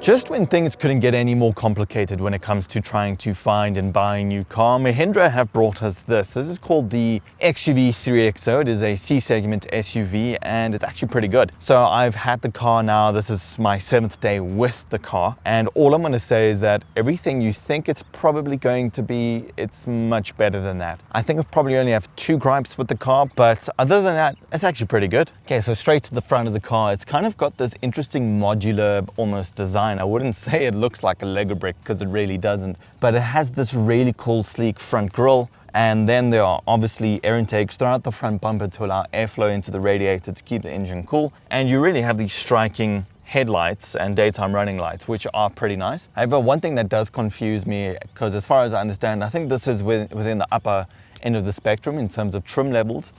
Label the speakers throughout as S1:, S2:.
S1: Just when things couldn't get any more complicated when it comes to trying to find and buy a new car, Mahindra have brought us this. This is called the XUV 3XO. It is a C-segment SUV and it's actually pretty good. So I've had the car now, this is my 7th day with the car, and all I'm going to say is that everything you think it's probably going to be, it's much better than that. I think I probably only have 2 gripes with the car, but other than that, it's actually pretty good. Okay, so straight to the front of the car, it's kind of got this interesting modular almost design. I wouldn't say it looks like a Lego brick because it really doesn't, but it has this really cool sleek front grille, and then there are obviously air intakes throughout the front bumper to allow airflow into the radiator to keep the engine cool, and you really have these striking headlights and daytime running lights, which are pretty nice. However, one thing that does confuse me, because as far as I understand, I think this is within the upper end of the spectrum in terms of trim levels,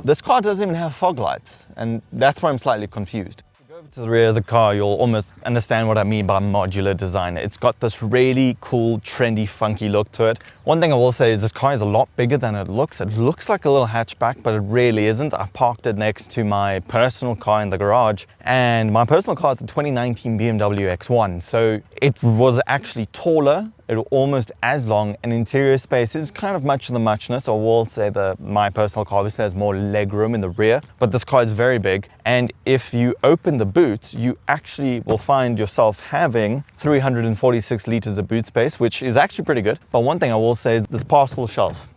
S1: this car doesn't even have fog lights, and that's where I'm slightly confused. To the rear of the car, you'll almost understand what I mean by modular design. It's got this really cool, trendy, funky look to it. One thing I will say is this car is a lot bigger than it looks. It looks like a little hatchback, but it really isn't. I parked it next to my personal car in the garage, and my personal car is a 2019 BMW X1. So it was actually taller, it was almost as long, and interior space is kind of much of the muchness. I will say that my personal car obviously has more leg room in the rear, but this car is very big. And if you open the boot, you actually will find yourself having 346 liters of boot space, which is actually pretty good. But one thing I will say is this parcel shelf,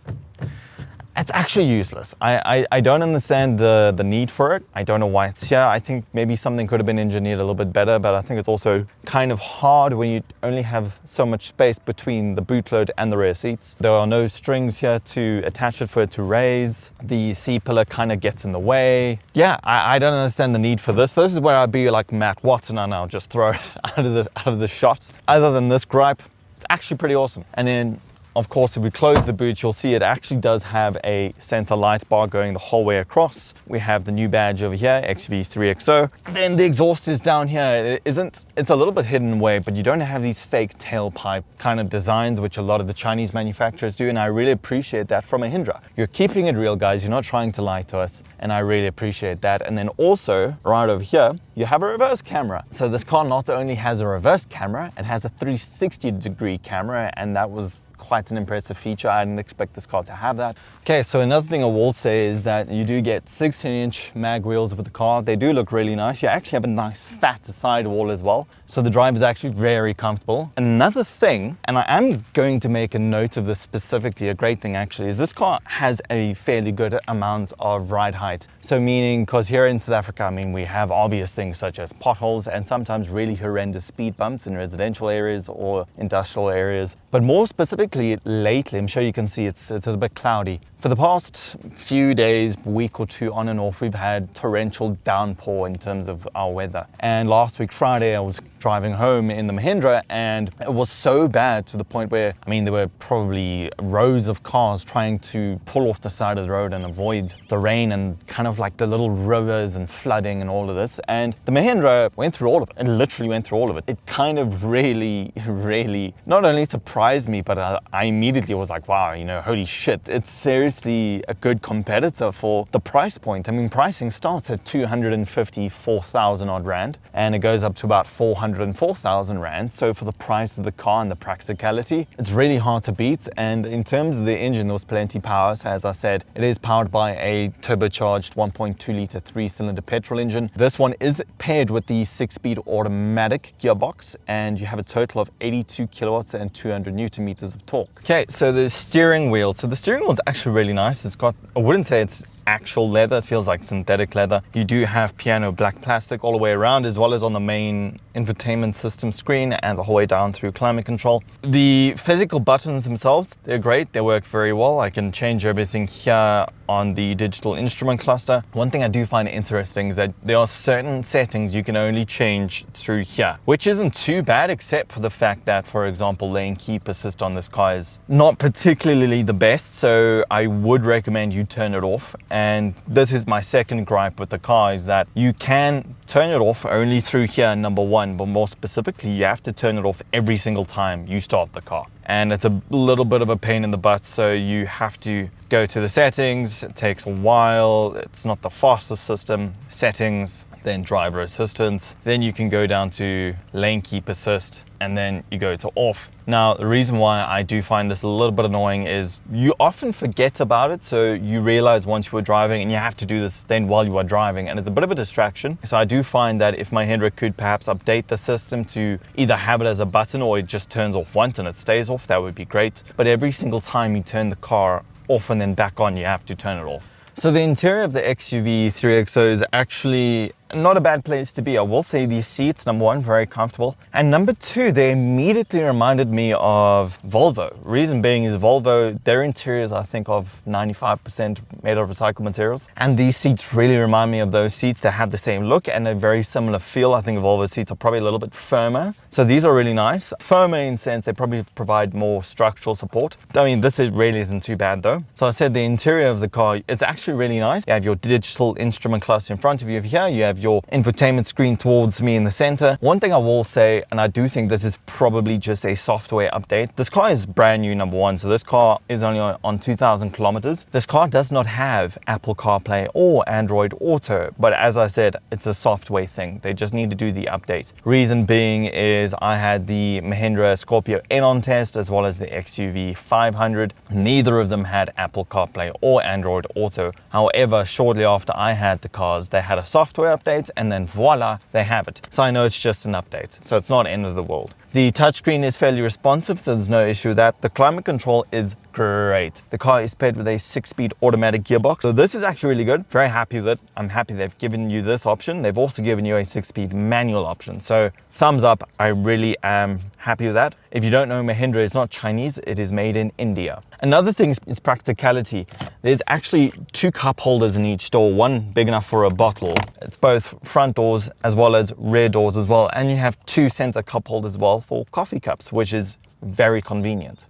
S1: it's actually useless. I don't understand the need for it. I don't know why it's here. I think maybe something could have been engineered a little bit better, but I think it's also kind of hard when you only have so much space between the boot load and the rear seats. There are no strings here to attach it for it to raise. The C-pillar kind of gets in the way. Yeah, I don't understand the need for this. This is where I'd be like Matt Watson and I'll just throw it out of the shot. Other than this gripe, it's actually pretty awesome. And then of course, if we close the boot, you'll see it actually does have a center light bar going the whole way across. We have the new badge over here, XUV 3XO. Then the exhaust is down here. It's a little bit hidden away, but you don't have these fake tailpipe kind of designs, which a lot of the Chinese manufacturers do, and I really appreciate that from Mahindra. You're keeping it real, guys. You're not trying to lie to us, and I really appreciate that. And then also, right over here, you have a reverse camera. So this car not only has a reverse camera, it has a 360-degree camera, and that was quite an impressive feature. I didn't expect this car to have that. Okay, so another thing I will say is that you do get 16-inch mag wheels with the car. They do look really nice. You actually have a nice fat sidewall as well. So the drive is actually very comfortable. Another thing, and I am going to make a note of this specifically, a great thing actually, is this car has a fairly good amount of ride height. So meaning, because here in South Africa, I mean, we have obvious things such as potholes and sometimes really horrendous speed bumps in residential areas or industrial areas. But more specifically, lately, I'm sure you can see it's a bit cloudy. For the past few days, week or two on and off, we've had torrential downpour in terms of our weather. And last week, Friday, I was driving home in the Mahindra, and it was so bad to the point where, I mean, there were probably rows of cars trying to pull off the side of the road and avoid the rain and kind of like the little rivers and flooding and all of this. And the Mahindra went through all of it. It literally went through all of it. It kind of really not only surprised me, but I immediately was like, wow, you know, holy shit, it's seriously a good competitor for the price point. I mean, pricing starts at 254,000 odd rand and it goes up to about 404,000 rand. So for the price of the car and the practicality, it's really hard to beat. And in terms of the engine, there was plenty power. So as I said, it is powered by a turbocharged 1.2 litre 3-cylinder petrol engine. This one is paired with the 6-speed automatic gearbox, and you have a total of 82 kilowatts and 200 newton meters of torque. Okay, so the steering wheel. So the steering wheel is actually really nice. It's got, I wouldn't say it's actual leather, it feels like synthetic leather. You do have piano black plastic all the way around, as well as on the main infotainment system screen and the whole way down through climate control. The physical buttons themselves, they're great. They work very well. I can change everything here on the digital instrument cluster. One thing I do find interesting is that there are certain settings you can only change through here, which isn't too bad, except for the fact that, for example, lane keep assist on this car is not particularly the best, so I would recommend you turn it off. And this is my second gripe with the car, is that you can turn it off only through here, number one, but more specifically, you have to turn it off every single time you start the car. And it's a little bit of a pain in the butt, so you have to go to the settings. It takes a while. It's not the fastest system. Settings, then driver assistance. Then you can go down to lane keep assist, and then you go to off. Now, the reason why I do find this a little bit annoying is you often forget about it. So you realize once you are driving, and you have to do this then while you are driving, and it's a bit of a distraction. So I do find that if Mahindra could perhaps update the system to either have it as a button or it just turns off once and it stays off, that would be great. But every single time you turn the car off and then back on, you have to turn it off. So the interior of the XUV 3XO is actually not a bad place to be. I will say these seats, number one, very comfortable. And number two, they immediately reminded me of Volvo. Reason being is Volvo, their interiors, I think, of 95% made of recycled materials. And these seats really remind me of those seats that have the same look and a very similar feel. I think Volvo seats are probably a little bit firmer. So these are really nice. Firmer in sense, they probably provide more structural support. I mean, this really isn't too bad though. So I said the interior of the car, it's actually really nice. You have your digital instrument cluster in front of you here. You have your infotainment screen towards me in the center. One thing I will say, and I do think this is probably just a software update. This car is brand new, number one. So this car is only on 2,000 kilometers. This car does not have Apple CarPlay or Android Auto, but as I said, it's a software thing. They just need to do the update. Reason being is I had the Mahindra Scorpio N test as well as the XUV 500. Neither of them had Apple CarPlay or Android Auto. However, shortly after I had the cars, they had a software update, and then voila, they have it. So I know it's just an update, so it's not end of the world. The touchscreen is fairly responsive, so there's no issue with that. The climate control is great. The car is paired with a 6-speed automatic gearbox. So this is actually really good. Very happy with it. I'm happy they've given you this option. They've also given you a 6-speed manual option. So thumbs up. I really am happy with that. If you don't know, Mahindra is not Chinese. It is made in India. Another thing is practicality. There's actually 2 cup holders in each door, one big enough for a bottle. It's both front doors as well as rear doors as well. And you have 2 center cup holders as well for coffee cups, which is very convenient.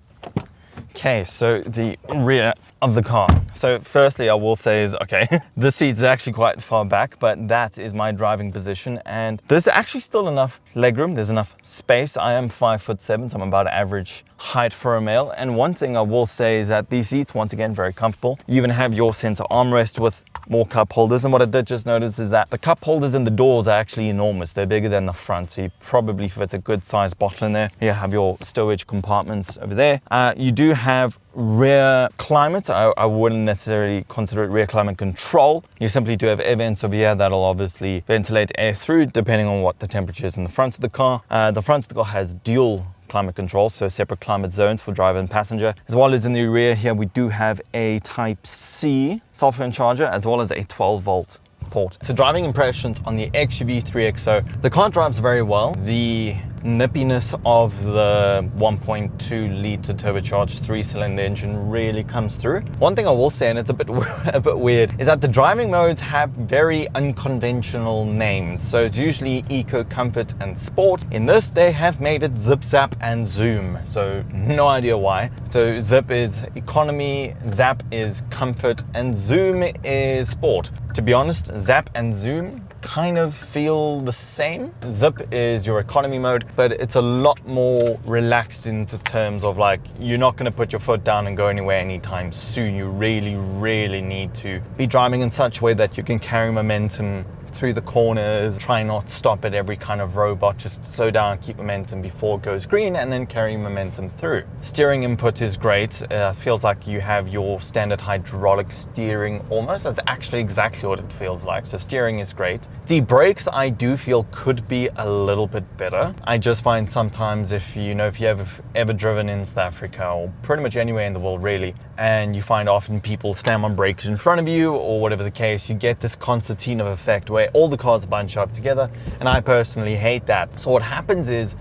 S1: Okay, so the rear of the car. So firstly, I will say is, okay, the seat is actually quite far back, but that is my driving position. And there's actually still enough legroom. There's enough space. I am 5'7", so I'm about average height for a male. And one thing I will say is that these seats, once again, very comfortable. You even have your center armrest with more cup holders. And what I did just notice is that the cup holders in the doors are actually enormous. They're bigger than the front, so you probably fit a good sized bottle in there. You have your stowage compartments over there. You do have rear climate. I wouldn't necessarily consider it rear climate control. You simply do have air vents over here that'll obviously ventilate air through depending on what the temperature is in the front of the car. The front of the car has dual climate control, so separate climate zones for driver and passenger. As well as in the rear here, we do have a Type C cell phone charger as well as a 12-volt port. So driving impressions on the XUV 3XO. The car drives very well. The nippiness of the 1.2 liter turbocharged 3-cylinder engine really comes through. One thing I will say, and it's a bit weird, is that the driving modes have very unconventional names. So it's usually Eco, Comfort, and Sport. In this, they have made it Zip, Zap, and Zoom. So no idea why. So Zip is Economy, Zap is Comfort, and Zoom is Sport. To be honest, Zap and Zoom kind of feel the same. Zip is your economy mode, but it's a lot more relaxed in the terms of like, you're not going to put your foot down and go anywhere anytime soon. You really need to be driving in such a way that you can carry momentum through the corners, try not to stop at every kind of robot, just slow down, keep momentum before it goes green, and then carry momentum through. Steering input is great. Feels like you have your standard hydraulic steering almost. That's actually exactly what it feels like. So steering is great. The brakes I do feel could be a little bit better. I just find sometimes if you have ever driven in South Africa or pretty much anywhere in the world really, and you find often people slam on brakes in front of you or whatever the case, you get this concertina effect where all the cars bunch up together, and I personally hate that. So what happens is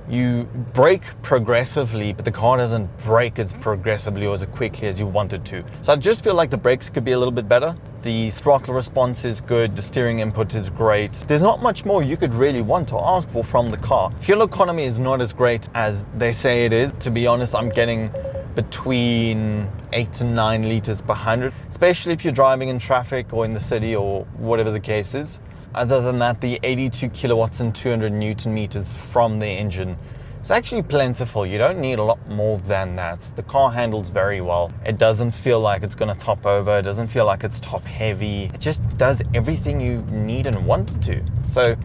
S1: you brake progressively, but the car doesn't brake as progressively or as quickly as you want it to. So I just feel like the brakes could be a little bit better. The throttle response is good, the steering input is great. There's not much more you could really want or ask for from the car. Fuel economy is not as great as they say it is. To be honest, I'm getting between 8 to 9 liters per 100, especially if you're driving in traffic or in the city or whatever the case is. Other than that, the 82 kilowatts and 200 Newton meters from the engine is actually plentiful. You don't need a lot more than that. The car handles very well. It doesn't feel like it's going to top over. It doesn't feel like it's top heavy. It just does everything you need and want it to. So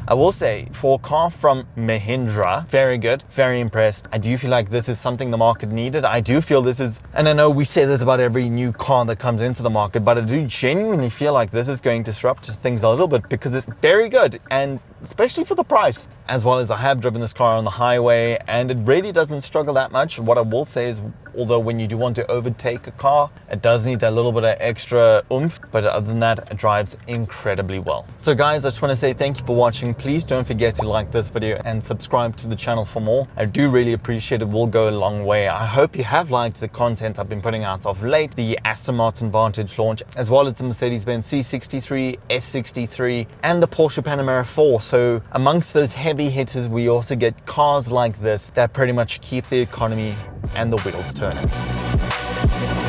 S1: I will say, for a car from Mahindra, very good, very impressed. I do feel like this is something the market needed. I do feel this is, and I know we say this about every new car that comes into the market, but I do genuinely feel like this is going to disrupt things a little bit because it's very good, and especially for the price. As well as I have driven this car on the highway and it really doesn't struggle that much. What I will say is, although when you do want to overtake a car, it does need that little bit of extra oomph, but other than that, it drives incredibly well. So guys, I just want to say thank you for watching. Please don't forget to like this video and subscribe to the channel for more. I do really appreciate it. Will go a long way. I hope you have liked the content I've been putting out of late, the Aston Martin Vantage launch, as well as the Mercedes-Benz C63, S63, and the Porsche Panamera 4. So amongst those heavy hitters, we also get cars like this that pretty much keep the economy and the wheels turning.